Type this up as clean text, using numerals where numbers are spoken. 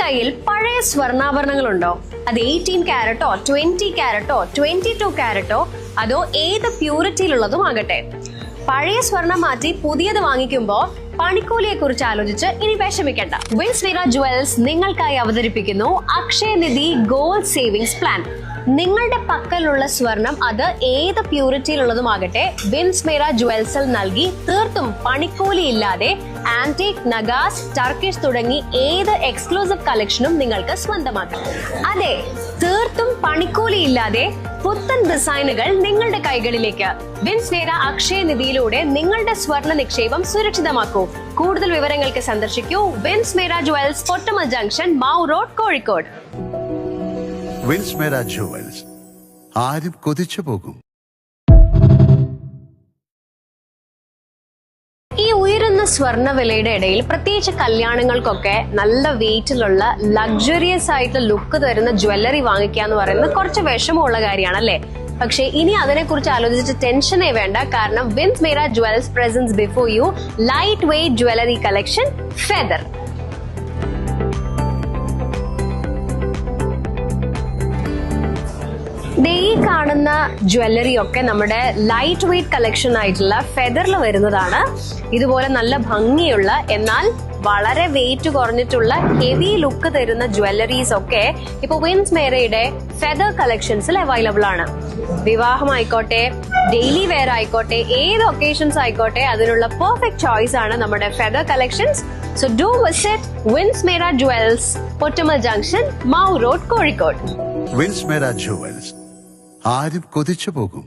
കയ്യിൽ പഴയ സ്വർണ്ണാഭരണങ്ങളുണ്ടോ? അത് 18 കാരറ്റോ 20 കാരറ്റോ 22 കാരറ്റോ അതോ ഏത് പ്യൂരിറ്റിയിലുള്ളതും ആകട്ടെ, പഴയ സ്വർണം മാറ്റി പുതിയത് വാങ്ങിക്കുമ്പോ പണിക്കൂലിയെ കുറിച്ച് ആലോചിച്ച് ഇനി വിഷമിക്കണ്ട. വിൻസ്മേര ജുവൽസ് നിങ്ങൾക്കായി അവതരിപ്പിക്കുന്നു അക്ഷയനിധി ഗോൾഡ് സേവിംഗ്സ് പ്ലാൻ. നിങ്ങളുടെ പക്കലുള്ള സ്വർണം അത് ഏത് പ്യൂരിറ്റിയിലുള്ളതുമാകട്ടെ, വിൻസ്മേര ജുവൽസിൽ നൽകി തീർത്തും പണിക്കൂലി ഇല്ലാതെ ആന്റിക്, നഗാസ്, ടർക്കിഷ് തുടങ്ങി ഏത് എക്സ്ക്ലൂസീവ് കളക്ഷനും നിങ്ങൾക്ക് സ്വന്തമാക്കാം. അതെ, തീർത്തും പണിക്കൂലി ഇല്ലാതെ പുത്തൻ ഡിസൈനുകൾ നിങ്ങളുടെ കൈകളിലേക്ക്. വിൻസ്മേര അക്ഷയനിധിയിലൂടെ നിങ്ങളുടെ സ്വർണ്ണ നിക്ഷേപം സുരക്ഷിതമാക്കൂ. കൂടുതൽ വിവരങ്ങൾക്ക് സന്ദർശിക്കൂ Winsmera jewels, Pottammal junction, Mavoor road, Kozhikode. Winsmera jewels, ആരും കൊതിച്ചു പോകും. ഈ ഉയരുന്ന സ്വർണ്ണ വിലയുടെ ഇടയിൽ പ്രത്യേകിച്ച് കല്യാണങ്ങൾക്കൊക്കെ നല്ല വെയിറ്റിലുള്ള ലക്ഷറിയസ് ആയിട്ട് ലുക്ക് തരുന്ന ജ്വല്ലറി വാങ്ങിക്കുക എന്ന് പറയുന്നത് കുറച്ച് വിഷമമുള്ള കാര്യമാണ് അല്ലേ? പക്ഷേ ഇനി അതിനെക്കുറിച്ച് ആലോചിച്ചിട്ട് ടെൻഷനേ വേണ്ട. കാരണം Vinsmera jewels presents before you light weight jewellery collection feather. ഈ കാണുന്ന ജ്വല്ലറി ഒക്കെ നമ്മുടെ ലൈറ്റ് വെയ്റ്റ് കളക്ഷൻ ആയിട്ടുള്ള ഫെദറിൽ വരുന്നതാണ്. ഇതുപോലെ നല്ല ഭംഗിയുള്ള എന്നാൽ വളരെ വെയിറ്റ് കുറഞ്ഞിട്ടുള്ള ഹെവി ലുക്ക് തരുന്ന ജ്വല്ലറീസ് ഒക്കെ ഇപ്പൊ വിൻസ്മേരയുടെ ഫെദർ കളക്ഷൻസിൽ അവൈലബിൾ ആണ്. വിവാഹമായിക്കോട്ടെ, ഡെയിലി വെയർ ആയിക്കോട്ടെ, ഏത് ഒക്കേഷൻസ് ആയിക്കോട്ടെ, അതിനുള്ള പെർഫെക്റ്റ് ചോയ്സ് ആണ് നമ്മുടെ feather collections. So do visit Winsmera jewels, Pottammal junction, Mavoor road, Kozhikode. Winsmera jewels, ആരും കൊതിച്ചു പോകും.